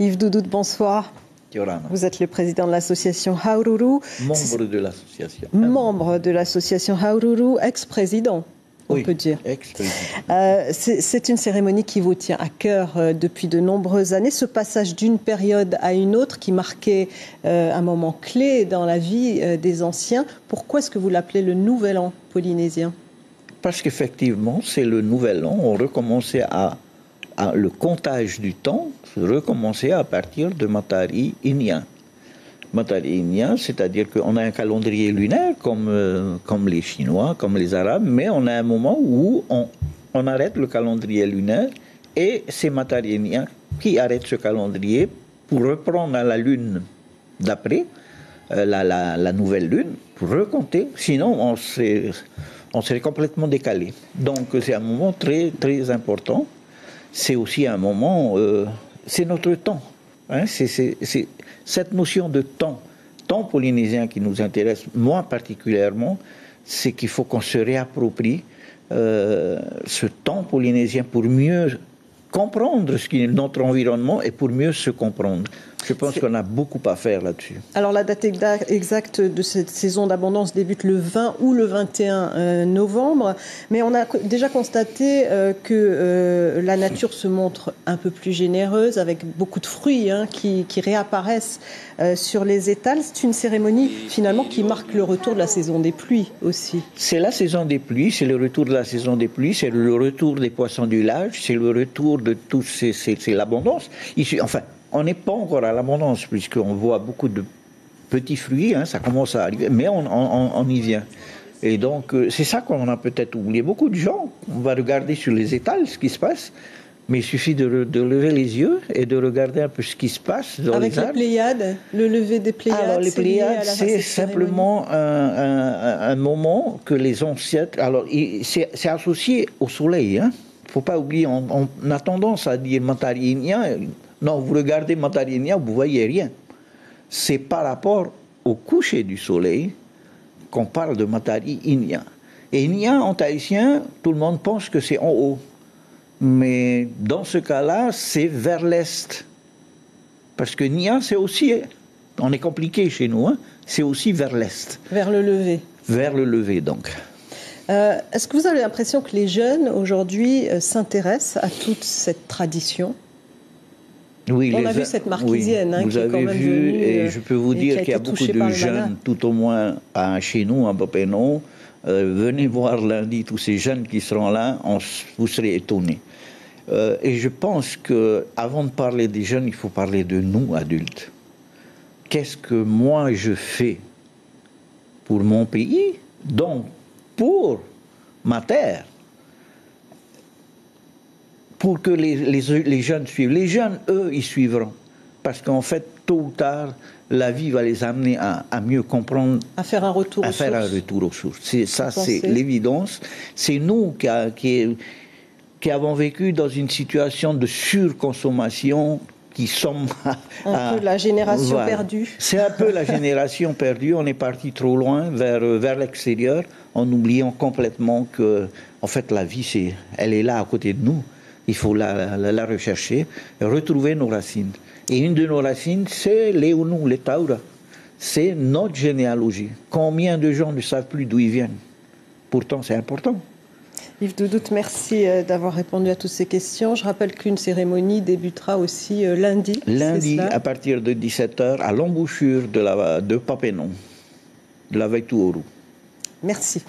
Yves Doudout, bonsoir. Yorana. Vous êtes le président de l'association Haururu. Membre de l'association. Membre de l'association Haururu, ex-président, on peut dire. Ex-président. C'est une cérémonie qui vous tient à cœur depuis de nombreuses années. Ce passage d'une période à une autre qui marquait un moment clé dans la vie des anciens. Pourquoi est-ce que vous l'appelez le Nouvel An polynésien? Parce qu'effectivement, c'est le Nouvel An. On recommençait le comptage du temps recommençait à partir de Matari Inia. Matari Inia, c'est-à-dire qu'on a un calendrier lunaire comme les Chinois, comme les Arabes, mais on a un moment où on arrête le calendrier lunaire et c'est Matari Inia qui arrête ce calendrier pour reprendre à la lune d'après, la nouvelle lune, pour recompter. Sinon, on serait complètement décalé. Donc c'est un moment très, très important. C'est aussi un moment, c'est notre temps. Hein, c'est cette notion de temps polynésien qui nous intéresse, moi particulièrement, c'est qu'il faut qu'on se réapproprie ce temps polynésien pour mieux comprendre ce qui est notre environnement et pour mieux se comprendre. Je pense qu'on a beaucoup à faire là-dessus. Alors la date exacte de cette saison d'abondance débute le 20 ou le 21 novembre, mais on a déjà constaté que la nature se montre un peu plus généreuse avec beaucoup de fruits qui réapparaissent sur les étals. C'est une cérémonie finalement qui marque le retour de la saison des pluies aussi. C'est la saison des pluies, c'est le retour de la saison des pluies, c'est le retour des poissons du large, c'est le retour de tout, c'est l'abondance. Enfin, on n'est pas encore à l'abondance, puisqu'on voit beaucoup de petits fruits, ça commence à arriver, mais on y vient. Et donc, c'est ça qu'on a peut-être oublié. Beaucoup de gens, on va regarder sur les étals ce qui se passe, mais il suffit de lever les yeux et de regarder un peu ce qui se passe dans avec les arbres. Avec les Pléiades, le lever des Pléiades. Alors, les Pléiades, c'est simplement un moment que les ancêtres... Alors, c'est associé au soleil, Il ne faut pas oublier, on a tendance à dire Matari Inia. Non, vous regardez Matari Inia, vous ne voyez rien. C'est par rapport au coucher du soleil qu'on parle de Matari Inia. Et Inia, en tahitien, tout le monde pense que c'est en haut. Mais dans ce cas-là, c'est vers l'est. Parce que Nia, c'est aussi... On est compliqué chez nous, c'est aussi vers l'est. Vers le lever. Vers le lever, donc. Est-ce que vous avez l'impression que les jeunes, aujourd'hui, s'intéressent à toute cette tradition? Oui, on a vu cette marquisienne vous qui est avez quand même vu, venue, et je peux vous dire qu'il y a beaucoup de jeunes, tout au moins chez nous, à Papenon. Venez voir lundi tous ces jeunes qui seront là, vous serez étonnés. Et je pense qu'avant de parler des jeunes, il faut parler de nous, adultes. Qu'est-ce que moi je fais pour mon pays, donc pour ma terre, pour que les jeunes suivent. Les jeunes, eux, ils suivront. Parce qu'en fait, tôt ou tard, la vie va les amener à mieux comprendre. À faire un retour aux sources. C'est l'évidence. C'est nous qui avons vécu dans une situation de surconsommation, qui sommes... un peu la génération perdue. C'est un peu la génération perdue. On est parti trop loin vers l'extérieur, en oubliant complètement que, en fait, la vie, elle est là à côté de nous. Il faut la rechercher, retrouver nos racines. Et une de nos racines, c'est les Unu, les Taura. C'est notre généalogie. Combien de gens ne savent plus d'où ils viennent? Pourtant, c'est important. Yves Doudout, merci d'avoir répondu à toutes ces questions. Je rappelle qu'une cérémonie débutera aussi lundi. Lundi, à partir de 17h, à l'embouchure de Papenon, de la Vaituoru. Merci.